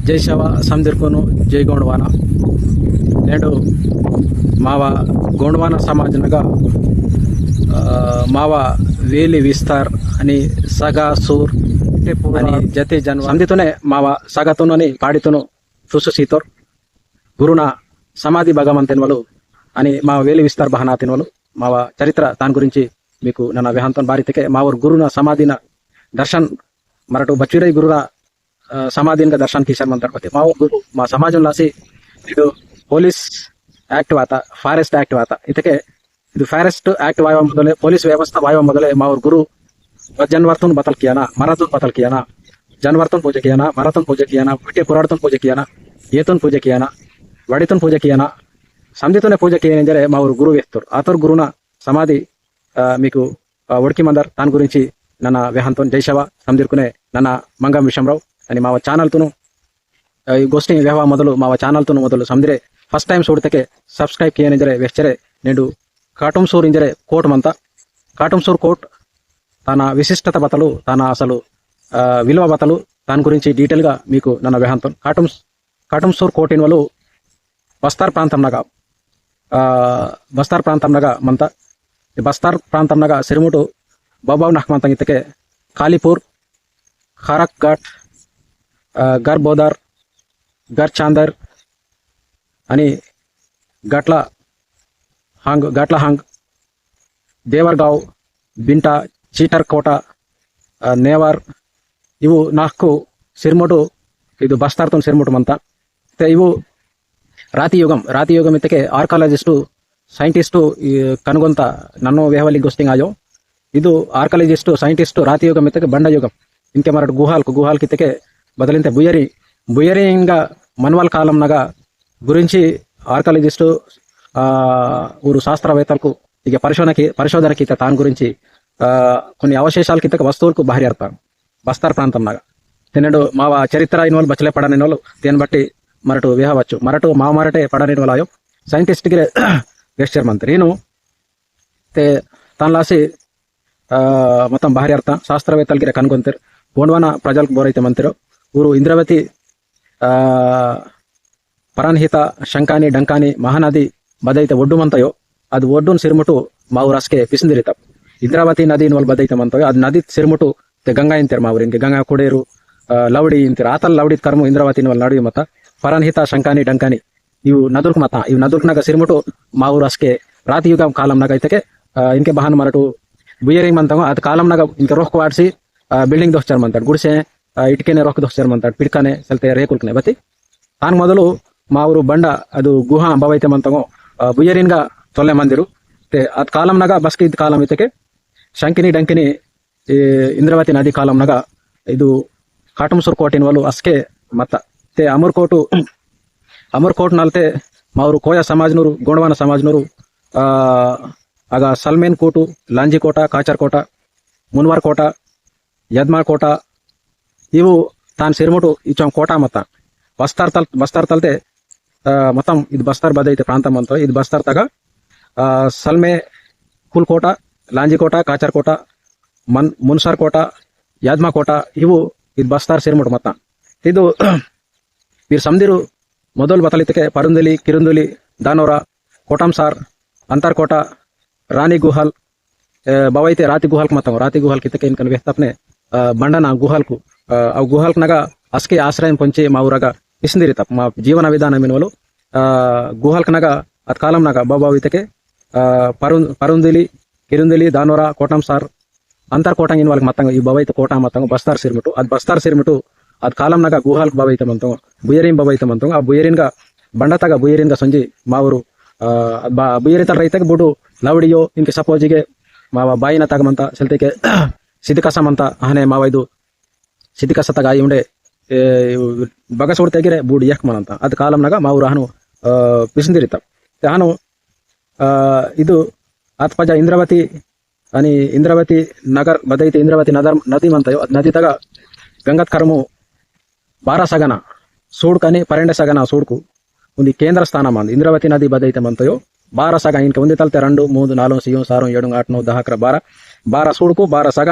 జై శవ సందిర్కును జై గోండವಾನ నేడు మావ గోండವಾನ సమాజనగా మావ వేలి విస్తార్ అని సగా సూర్ అని ಜತೆ ಜನ ಸಂದಿತುನೆ ಮಾವ ಸಾಗತುನನಿ ಪಾಡಿತುನು ತುಸು ಸೀತೋರ್ ಗುರುನ సమాధి భగవంతెనవలు అని మా వేలి విస్తార్ బహనాతినవలు మావ చరిత్ర దాని గురించి మీకు ನನ್ನ ವ್ಯಾಹಂತನ ಬಾರಿತಕ್ಕೆ ಮಾವರ್ ಗುರುನ ಸಮಾಧಿನ ದರ್ಶನ್ ಮರಟು ಬಚ್ಚಿರೈ ಗುರುನ ಸಮಾಧಿನ ದರ್ಶನ್ ಕಿಶನ್ ಮಾತಾಡ್ಕೊತೀವಿ ಮಾವ ಗುರು ಮಾ ಸಮಾಜಂಲಾಸಿ ಇದು ಪೊಲೀಸ್ ಆಕ್ಟ್ ವಾತ ಫಾರೆಸ್ಟ್ ಆಕ್ಟ್ ವಾತ ಇದಕ್ಕೆ ಇದು ಫಾರೆಸ್ಟ್ ಆಕ್ಟ್ ವಾಯುವ ಮೊದಲೇ ಪೊಲೀಸ್ ವ್ಯವಸ್ಥೆ ವಾಯುವ ಮೊದಲೇ ಮಾವರ್ ಗುರು जनवर्तन बतल किया ना मरातुन बतल किया ना जनवर्तन पूजा किया ना मरातुन पूजा किया ना बिटे पुराड़तुन पूजा किया ना येतुन पूजा किया ना वडितुन पूजा किया ना समझितुने पूजा किया जरे मावुरु गुरु व्यक्तुर आतोर गुरुना समाधि मीकु उड़की मंदर तान गुरिंची नन्ना व्याहंतोन जय शव समझिर्कुने नन्ना मंगम विषमराव अनि माव ಚಾನಲ್ ತುನು ಈ ಗೋಷ್ಠಿ ವ್ಯವಹಾರ ಮೊದಲು ಮಾವ ಚಾನಲ್ ತುನು ಮೊದಲು ಸಮದ್ರೆ ಫಸ್ಟ್ ಟೈಮ್ ಸೂಡ್ತಕ್ಕೆ ಸಬ್ಸ್ಕ್ರೈಬ್ ಕಿಯನೆಂದರೆ ವೆಚ್ಚರೆ ನೆಂಡು ಕಾಟುಂಸೂರ್ ಇಂಜರೆ ಕೋಟ್ ಮಂತ ಕಾಟುಂಸೂರ್ ಕೋಟ್ తన విశిష్టత బతలు తన అసలు విలువ బతలు దాని గురించి డీటెయిల్గా మీకు నన్న వ్యాహంతం కాటంసూర్ కోటిన్వలు బస్తార్ ప్రాంతంనగా మంత ఈ బస్తార్ ప్రాంతంనగా సిరిముటు బాబావ్ నహ్మంతం ఇతకే కాళీపూర్ ఖారక్ ఘాట్ గర్ బోదార్ గర్ చాందర్ అని ఘాట్ల హాంగ్ దేవర్గావ్ బింటా ಚೀಟರ್ ಕೋಟ ನೇವಾರ್ ಇವು ನಾಲ್ಕು ಸಿರ್ಮುಟು ಇದು ಬಸ್ತಾರ್ತು ಸಿರ್ಮುಟು ಅಂತ ಇವು ರಾತಿ ಯುಗಂ ಇತ್ತಕ್ಕೆ ಆರ್ಕಾಲಜಿಸ್ಟು ಸೈಂಟಿಸ್ಟು ಕನುಗೊಂತ ನನ್ನ ವ್ಯವಹಾಲಿ ಗೋಸ್ಟಿಂಗ್ ಆಯೋ ಇದು ಆರ್ಕಾಲಜಿಸ್ಟು ಸೈಂಟಿಸ್ಟು ರಾತಿ ಯುಗಂ ಇತ್ತಕ್ಕೆ ಬಂಡ ಯುಗಂ ಇಂಕೆ ಮರಡು ಗುಹಾಲ್ಕು ಇತ್ತಕ್ಕೆ ಬದಲಿಂತೆ బుయరింగ మన్వాల్ కాలంనగ గురించి ఆర్కాలజిస్టు ఊరు శాస్త్రవేత్తలకు ఇక పరిశోధనకి తాను గురించి కొన్ని అవశేషాల కింద వస్తువులకు బాహరి అర్థం బస్తార్ ప్రాంతంలాగా తినడు మావ చరిత్ర అయిన వాళ్ళు బచ్చలే పడని వాళ్ళు దీన్ని బట్టి మరటు వేహవచ్చు మావ మరటే పడని వాళ్ళు సైంటిస్ట్కి ಗೆಸ್ಟರ್ ಮಂತ್ರಿ ಏನು ತಾನ್ಲಾಸಿ మొత్తం బాహరి అర్థం శాస్త్రవేత్తలకి కనుగొంతారు గోండవాన ప్రజలకు బోరైతే మంత్రి ఊరు ఇంద్రావతి ಪರಾನ್ಹಿತ ಶಂಕಾನಿ ಡಂಕಾನಿ ಮಹಾನದಿ ಬದೈತೆ ಒಡ್ಡುಮಂತಯೋ ಅದು ಒಡ್ಡುನ್ ಸಿರ್ಮುಟು మా ఊరు ಅಸ್ಕೆ ಪಿಸಿಂದಿರಿತ ಇಂದ್ರಾವತಿ ನದಿ వాళ్ళు ಬದೈತೆ ಮಂತಯೋ ಅದು ನದಿ ಸಿರ್ಮುಟು ಗಂಗಾ ಇಂತಿರ್ మా ఊరు ಇಂಗೆ ಗಂಗಾ ಕೊಡೇರು ಲವಡಿ ಇಂತಿರ್ ಆತಲ್ ಲವಡಿದ ಕರ್ಮ ಇಂದ್ರಾವತಿ వాళ్ళు ನಡುವೆ ಮತ ಪರಾನ್ಹಿತ ಶಂಕಾನಿ ಡಂಕಾನಿ ಇವು ನದುರ್ಕ್ ಮತ ಇವು ನದುರ್ಕ್ನಾಗ ಸಿರ್ಮುಟು మా ఊರು ಅಸ್ಕೆ ರಾತಿ ಯುಗ ಕಾಲಂನಾಗ ಐತಕ್ಕೆ ಇಂಕೆ ಬಹಾನ್ ಮರಟು ಬುಯರಿಂಗ್ ಮಂತಂಗೋ ಅದು ಕಾಲಂನಾಗ ಇಂಕೆ ರೊಕ್ಕ ವಾಡ್ಸಿ ಬಿಲ್ಡಿಂಗ್ ದೋಸ್ಚಾರ್ ಮಂತಾಡ್ ಗುಡಿಸೆ ಇಟ್ಕೆನೆ ರೊಕ್ಕ ದೋಸ್ಚಾರ್ ಮಂತಾಡ್ ಪಿಡ್ಕಾನೆ ಸಲ್ತೆ ರೇಕುಲ್ಕನೆ ಬತ್ತಿ ತಾನ್ ಮೊದಲು మా ఊరు బండ ಅದು ಗುಹಾ ಅಂಬವೈತೆ ಮಂತಂಗೋ ಬುಯರಿನ್ಗ ತೊಲ್ಲೆ ಮಂದಿರು ಅದ್ ಕಾಲಂನಾಗ ಬಸ್ಕಿ ಇದ್ದ ಕಾಲಂ ಐತಕ್ಕೆ ಶಂಕಿನಿ ಡಂಕಿನಿ ಇಂದ್ರಾವತಿ ನದಿ ಕಾಲಂನಾಗ ಇದು ಕಾಟಂಸೂರ್ ಕೋಟಿನ వాళ్ళు ಅಸ್ಕೆ ಮತ್ತ ಅಮರ್ಕೋಟ್ ನಲ್ತೆ మా ఊరు ಕೋಯ ಸಮಾಜನೂರು ಗೋಂಡವಾನ ಸಮಾಜನೂರು ಆಗ ಸಲ್ಮೇನ್ ಕೋಟು ಲಾಂಜಿ ಕೋಟ ಕಾಚರ್ ಕೋಟ ಮುನ್ವಾರ್ ಕೋಟ ಯದ್ಮಾಳ್ ಕೋಟ ಇವು ತಾನ್ ಸಿರ್ಮುಟು ಇಚ್ಚೊಂಗ್ ಕೋಟ ಮತ್ತ ಬಸ್ತಾರ್ ತಲ್ತೆ మొత్తం ఇది బస్తార్ బదైతే ప్రాంతం అంతా ఇది బస్తార్ తగ సల్మే కుల్ కోట లాంజీ కోట కాచర్ కోట మున్సార్ కోట యాద్మా కోట ಇವು ಇದು ಬಸ್ತಾರ್ ಸೇರ್ಮುಟ್ಟು ಮತ್ತ ಇದು వీరు సందిరు మొదలు బతలితకే పరుందలి కిరుందలి దానోర కోటంసార్ అంతర్కోట రాణి గుహల్ బవైతే రాతి గుహల్కి మతం రాతి గుహల్కి ఇతకే ఇన్కన్ వెhtapne ಬಂಡನ ಗುಹಲ್ಕು ಅವು ಗುಹಲ್ಕನಾಗ ಅಸ್ಕೆ ಆಶ್ರಯ ಪಂಚೆ మా ಊರಾಗ ಇಸ್ಂದಿರಿತ మా ಜೀವನ ವಿಧಾನ ಮಿನವಲು ಗುಹಲ್ಕನಾಗ ಅದ್ ಕಾಲಂನಾಗ ಬಾಬಾವಿತಕ್ಕೆ ಪರುಂದಿಲಿ ಕಿರುಂದಿಲಿ ದಾನೋರ ಕೋಟಂಸಾರ್ ಅಂತರ್ಕೋಟಂಗ್ ಇನ್ వాళ్ళకి ಮತ್ತಂಗ ಈ ಬವೈತ ಕೋಟ ಮತ್ತಂಗ ಬಸ್ತಾರ್ ಸೇರ್ಮಿಟ್ಟು ಅದ್ ಬಸ್ತಾರ್ ಸೇರ್ಮಿಟ್ಟು ಅದ್ ಕಾಲಂನಾಗ ಗುಹಲ್ಕ ಬವೈತ ಮಂತಂಗ ಬುಯರಿನ್ ಬವೈತ ಮಂತಂಗ ಆ ಬುಯರಿನ್ಗ ಬಂಡತಾಗ ಬುಯರಿನ್ಗ ಸಂಜಿ మా ఊರು ಬುಯರಿತ ರೈತಗೆ ಬುಡು ಲವಡಿಯೋ ಇಂಕೆ ಸಪೋಜಿಗೆ ಮಾವ ಬಾಯಿನ ತಗಮಂತ ಸೆಲ್ತಿಕೆ ಸಿದ್ಧಕಸಮಂತ ಆನೆ ಮಾವ ಇದು ಸಿದ್ಧಕಸ ತಗ ಇವಂಡೆ ಬಗಸೋಡ್ ತೆಗಿರೆ ಬೂಡಿ ಯಕ್ಮನಂತ ಅದ್ ಕಾಲಂನಾಗ మా ఊರು ಹನು ಪಿಸಿಂದಿರಿತ ಹನು ಇದು ಅತ್ ಪಜ ಇಂದ್ರಾವತಿ అని ఇంద్రావతి నగర్ బదైతే ఇంద్రావతి నది మంతయో నది తగ గంగత్ కరము బారా సగన సూడ్కని పరెండ సగన సూడ్కు ఉంది కేంద్ర స్థానం అంది ఇంద్రావతి నది బదైతే మంతయో ಬಾರ ಸಗ ಇಂಕ ಒಂದೇ ತಲ್ತೆ 2 3 4 5 6 7 8 9 10 11 12 ಸೂಡ್ಕು ಬಾರ ಸಗ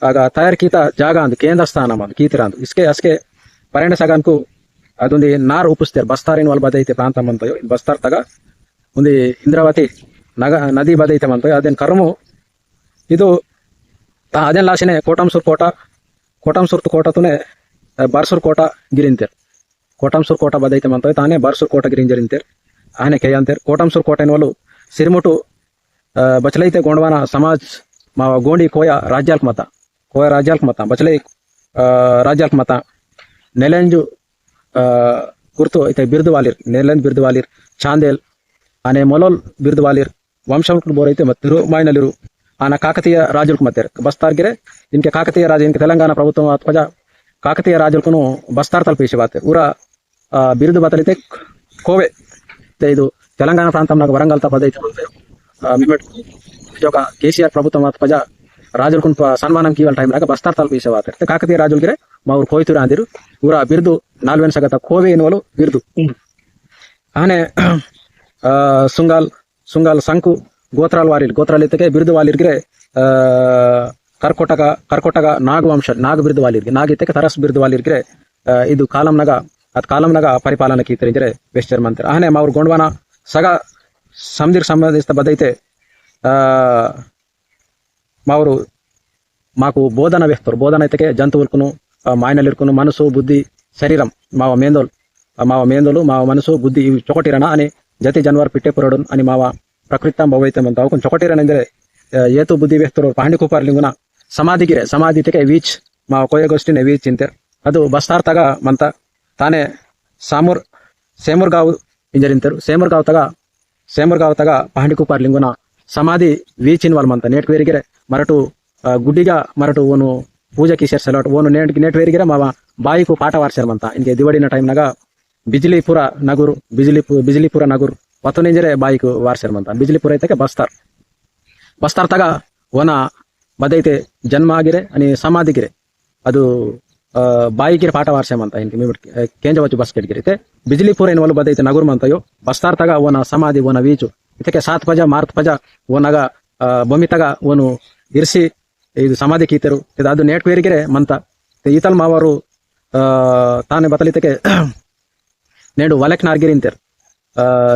ಆಗ ತಯಾರ್ ಕೀತ ಜಾಗ ಅಂದ್ ಕೇಂದ್ರ ಸ್ಥಾನ ಅಂದ್ ಕೀತಿರ ಅಂದ್ ಇಸ್ಕೆ ಅಸ್ಕೆ ಪರೆಂಡ ಸಗನ್ಕು ಅದೊಂದು ನಾರು ಉಪ್ಪಿಸ್ತಾರೆ ಬಸ್ತಾರಿನ ಒಲ್ ಬದೈತೆ ಪ್ರಾಂತ ಮಂತಯೋ ಬಸ್ತಾರ್ ತಗ ಒಂದು ಇಂದ್ರಾವತಿ ನದಿ ಬದೈತೆ ಮಂತಯೋ ಅದೇನು ಕರ್ಮು ಇದು ಅದೇನು ಲಾಸಿನೇ ಕೋಟಂಸೂರು ಕೋಟತುನೆ ಬಾರ್ಸೂರು ಕೋಟ ಗಿರಿಂತೇರ್ ಕೋಟಂಸೂರು ಕೋಟ ಬದೈತೆ ಮಂತಯೋ ತಾನೇ ಬಾರ್ಸೂರು ಕೋಟ ಗಿರಿಂಜರಿಂತೇರ್ ಆನೆ ಕೈ ಅಂತೇರ್ ಕೋಟಂಸೂರು ಕೋಟೆನ వాళ్ళు ಸಿರಿಮುಟು ಬಚಲೈತೆ ಗೋಂಡವಾನ ಸಮಾಜ್ ಮಾವ ಗೋಂಡಿ ಕೋಯ ರಾಜ್ಯಾಲ್ಕ ಮತ ಬಚಲೈ ರಾಜ್ಯಾಲ್ಕ ಮತ ನೆಲೆಂಜು ಗುರ್ತು ಐತೆ ಬಿರುದು ವಾಲಿರ್ ನೆಲೆಂಜ್ ಬಿರುದು ವಾಲಿರ್ ಚಾಂದೇಲ್ ಆನೆ ಮೊಲೋಲ್ ಬಿರುದು ವಾಲಿರ್ ವಂಶಂಕು ಬೋರೈತೆ ಮತ್ತು ಮಾಯಿನಲ್ಲಿರು ಆನ ಕಾಕತೀಯ ರಾಜುಲ್ಕು ಮತ್ತೇರ್ ಬಸ್ತಾರ್ಗಿರೆ ಇನ್ಕೆ ಕಾಕತೀಯ ರಾಜ ಇನ್ಕೆ ತೆಲಂಗಾಣ ప్రభుత్వం ಅತ್ಪಜ ಕಾಕತೀಯ ರಾಜುಲ್ಕುನು ಬಸ್ತಾರ್ ತಲುಪೇಸಿ ಬಾತೆ ಊರ ಬಿರುದು ಬತಲಿತೆ ಕೋವೆ ಇದು తెలంగాణ ప్రాంతంలో వరంగల్ పదైతే ఒక కేసీఆర్ ప్రభుత్వం పజ రాజులకు సన్మానం కీవల టైం లాగా బస్తార్ తలపు ఇసేవారు కాకతీయ రాజులకి మా ఊరు కోయితూరు అందిరు ಊರ ಬಿರುದು ನಾಲ್ವೇನ್ ಸಗತ ಕೋವೆ ಎನ್ನುವಲು ಬಿರುದು ಆನೆ ಸುಂಗಾಲ್ ಸಂಕು ಗೋತ್ರಾಲ್ ಇತ್ತಕ್ಕೆ ಬಿರುದು ವಾಲಿರ್ಗೆ ಕರ್ಕೊಟಗ ನಾಗ ಬಿರುದು ವಾಲಿರ್ಗೆ ನಾಗಿತ್ತಕ್ಕೆ ತರಸ್ ಬಿರುದು ವಾಲಿರ್ಗೆ ಇದು ಕಾಲಂನಾಗ ಪರಿಪಾಲನೆ ಕೀತರಿಂದ್ರೆ ವೆಸ್ಟರ್ ಮಂತ್ರಿ ಆನೆ ಮಾವ್ರು ಗೊಂಡ್ವಾನ ಸಗ ಸಮದಿರ್ ಸಂಬಂಧಿಸಿದ ಬದೈತೆ మావురు మాకు బోధన వేస్తారు బోధన అయితే జంతువులకును మాయనలిరుకును మనసు బుద్ధి శరీరం మావ మేందోలు మావ మనసు బుద్ధి ఇవి చొకటిరన అని ಜತಿ ಜನವರ್ ಪಿಟ್ಟೆ ಪುರಡು అని ಮಾವ ಪ್ರಕೃತ ಭವೈತೆ ಅಂತ ಅವಕು ಚೊಕಟಿರನೆಂದರೆ ಏತು ಬುದ್ಧಿ ವೇಸ್ತರು ಪಾಂಡಿ ಕುಪಾರ್ಲಿಂಗುನ ಸಮಾಧಿ ತೆಗೆ ವೀಚ್ ಮಾವ ಕೊಯ್ಯಗೋಷ್ಠಿನ ವೀಚ್ ಚಿಂತೆ ಅದು ಬಸ್ತಾರ್ ತಗ ಮಂತ ತಾನೇ ಸೇಮುರ್ಗಾವ್ ಇಂಜರಿಂತರು ಸೇಮುರ್ಗಾವ್ ತಗ ಪಾಂಡಿ ಕುಪಾರ್ಲಿಂಗುನ ಸಮಾಧಿ ವೀಚಿನ ವಾಲ್ ಮಂತ ನೇಟ್ ವೇರಿಗೆರೆ ಮರಟು ಗುಡ್ಡಿಗ ಮರಟು ಓನು ಪೂಜೆಗೆ ಸೇರ್ಸಲೋಟ್ ಓನು ನೇಟ್ ವೇರಿಗೆರೆ ಮಾವ ಬಾಯಿಕು ಪಾಠ ವಾರ್ಸೇರ್ ಮಂತ ಇನ್ಗೆ ದಿವಡಿನ ಟೈಮ್ನಾಗ ಬಿಜ್ಲಿಪುರ ನಗೂರ್ ಒತ್ತನೇಂಜರೆ ಬಾಯಿಕು ವಾರ್ಸೇರ್ ಮಂತ ಬಿಜ್ಲಿಪುರ ಐತಕ್ಕೆ ಬಸ್ತಾರ್ ತಗ ಓನ ಬದೈತೆ ಜನ್ಮ ಆಗಿರೆ అని ಸಮಾಧಿಗಿರೆ ಅದು ಬಾಯಿಗಿರೆ ಪಾಠ ವಾರ್ಸೇಮಂತ ಇನ್ಗೆ ಮೇಬಿಡ್ಕೆ ಕೇಂಜవచ్చు ಬಸ್ ಕೆಡ್ಗಿರೆ ಬಿಜ್ಲಿಪುರ ಏನು వాళ్ళు ಬದೈತೆ ನಗೂರ್ ಮಂತಯೋ ಬಸ್ತಾರ್ ತಗ ಓನ ಸಮಾಧಿ ಓನ ವೀಚು ಇದಕ್ಕೆ ಸಾತ್ ಪಜ ಮಾರ್ತ್ ಪಜ ಓನಾಗ ಬೊಮ್ಮಿ ತಗ ಓನು ಇರಿಸಿ ಇದು ಸಮಾಧಿ ಕೀತರು ಇದು ಅದು ನೇಟ್ ವೇರಿಗೆರೆ ಮಂತ ಈತಲ್ ಮಾವರು ತಾನೇ ಬತಲಿತಕ್ಕೆ ನೇಡು ವಲಕ್ ನಾರ್ಗಿರಿಂತೇರ್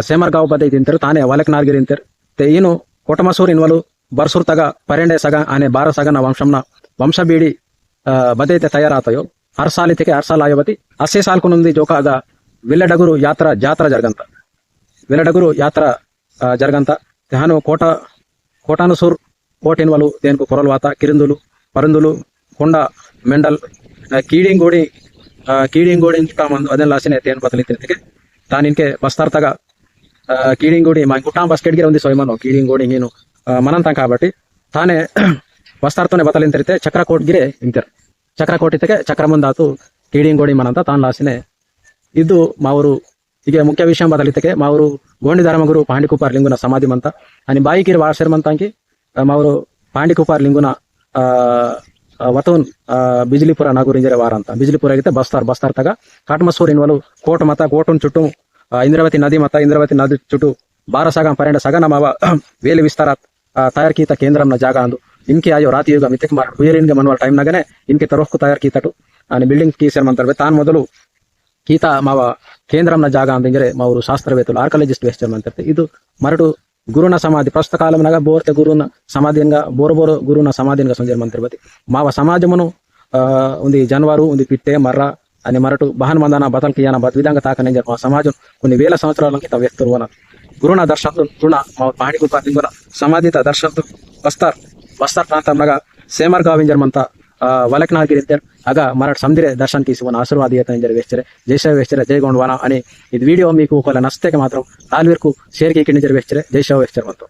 ಸೇಮರ್ಗಾವ್ ಬದೈತಿ ಅಂತಾರೆ ತಾನೇ ವಲಕ್ ನಾರ್ಗಿರಿಂತೇರ್ ಏನು ಕೋಟಮಸೂರ್ ಇನ್ವಲು ಬರ್ಸೂರ್ ತಗ ಪರೆಂಡೆ ಸಗ ಆನೆ ಬಾರ ಸಗನ ವಂಶ ಬೀಡಿ ಬದೈತೆ ತಯಾರಾತಯೋ ಹರ್ಸಾಲಿತಕ್ಕೆ ಹರ್ಸಾಲ್ ಆಯೋವತಿ ಅಸ್ಸೇ ಸಾಲ್ಕು నుండి ಜೋಕಾದ ವಿಲ್ಲಡಗುರು ಜಾತ್ರಾ జరగంత ధ్యాను కోటానుసూర్ కోటెన్వలు దేనికి కొరల్వాత కిరిందులు పరందులు కొండ మెండల్ ಕೀಡಿಂಗೋಡಿ ಮಂದು ಅದನ್ನ ಲಾಸಿನ ತೇನ್ ಬದಲಿತಿರ್ತಿಗೆ ತಾನಿನ್ಕೆ ಬಸ್ತಾರ್ ತಗ ಕೀಡಿಂಗೋಡಿ మా కుటాం బస్కెట్ಗೆ ఉంది సోయమను కీడింగోడి నేను మనంతం కాబట్టి ತಾನೇ ಬಸ್ತಾರ್ತೋನೆ ಬದಲಿಂತಿರ್ತೆ ಚಕ್ರಕೋಟ್ಗಿರೆ ಇಂತರ್ ಚಕ್ರಕೋಟ್ ಇತ್ತಕ್ಕೆ ಚಕ್ರ ಮುಂದಾತು ಕೀಡಿಂಗೋಡಿ ಮನಂತ ತಾನ್ ಲಾಸಿನೆ ಇದು ಮಾವರು ಈಗ ಮುಖ್ಯ ವಿಷಯ ಬದಲಿತಕ್ಕೆ ಮಾವರು ಗೋಂಡಿ ಧರ್ಮಗುರು ಪಾಂಡಿ ಕುಪಾರ್ ಲಿಂಗುನ ಸಮಾಧಿ ಮಂತ అని ಬಾಯಿಕಿರ್ ವಾರ್ಸೇರ್ ಮಂತಾಂಕಿ ಮಾವರು ಪಾಂಡಿ ಕುಪಾರ್ ಲಿಂಗುನ ವತೋನ್ ಬಿಜ್ಲಿಪುರ ನಗೂರಿಂಜರೆ ವಾರ ಅಂತ ಬಿಜ್ಲಿಪುರ ಆಗಿತ್ತೆ ಬಸ್ತಾರ್ ತಗ ಕಾಟಮಸೂರ್ ಇನ್ವಲು ಕೋಟುನ್ చుట్టూ ಇಂದ್ರಾವತಿ ನದಿ చుట్టూ ಬಾರ ಸಗ ಪರೆಂಡ ಸಗ ನಮವ ವೇಲಿ ವಿಸ್ತಾರ ತಯಾರ್ ಕೀತ ಕೇಂದ್ರಂನ ಜಾಗ ಅಂದು ಇನ್ಕೆ ಆಯೋ ರಾತಿ ಯುಗ ಮಿತ್ತಕ್ಕೆ ಮಾರ ಹುಯರಿಂಗೆ ಮನ್ವಲ್ ಟೈಮ್ ನಾಗನೆ ಇನ್ಕೆ ತರೋಸ್ಕು ತಯಾರ್ ಕೀತಟು అని బిల్డింగ్ కీసర్ మంతర్వే తాన్ మొదలు ಕೀತ ಮಾವ ಕೇಂದ್ರಂನ ಜಾಗ ಅಂತಂದ್ರೆ ಮಾವರು ಶಾಸ್ತ್ರವೇತ್ತಲು ಆರ್ಕಾಲಜಿಸ್ಟ್ ವೇಸ್ಟರ್ ಅಂತಿರ್ತೆ ಇದು ಮರಟು ಗುರುನ ಸಮಾಧಿ ಪ್ರಸ್ತುತ ಕಾಲಂನಾಗ ಬೋರ್ತೆ ಗುರುನ ಸಮಾಧಿಯನ್ಗ ಬೋರ್ ಗುರುನ ಸಮಾಧಿಯನ್ಗ ಸಂಜೆ ಮಂತಿರ್ಬತಿ ಮಾವ ಸಮಾಜమును ఉంది జనవారు ఉంది పిట్టే మర్ర అని మరటు బహన్ మందన బతల్ కియాన బత్ విధంగా తాకనే మా సమాజం కొన్ని వేల సంవత్సరాల కింద వ్యక్తులు వన గురున దర్శనం రుణ మా పాడి కుపాతింగున సమాధిత దర్శనం బస్తార్ ప్రాంతంలాగా ಸೇಮರ್ ಗಾವಿಂಜರ್ ಮಂತ ವಲಕ್ ನಾಗಿರಿದ್ದರು ಆಗ ಮರಾಠ ಸಮದಿರೆ ದರ್ಶನ್ ಕೀಸುವನ ಆಶೀರ್ವಾದ ವೇಸ್ತಾರೆ ಜೈಶ ವೇಸ್ತಾರೆ ಜೈ ಗೊಂಡ್ವಾನ అని ఇది వీడియో మీకు ఒకవేళ నచ్చితే మాత్రం 4 వరకు షేర్ కి కింద వేస్తారు జై షో వేస్తారు మొత్తం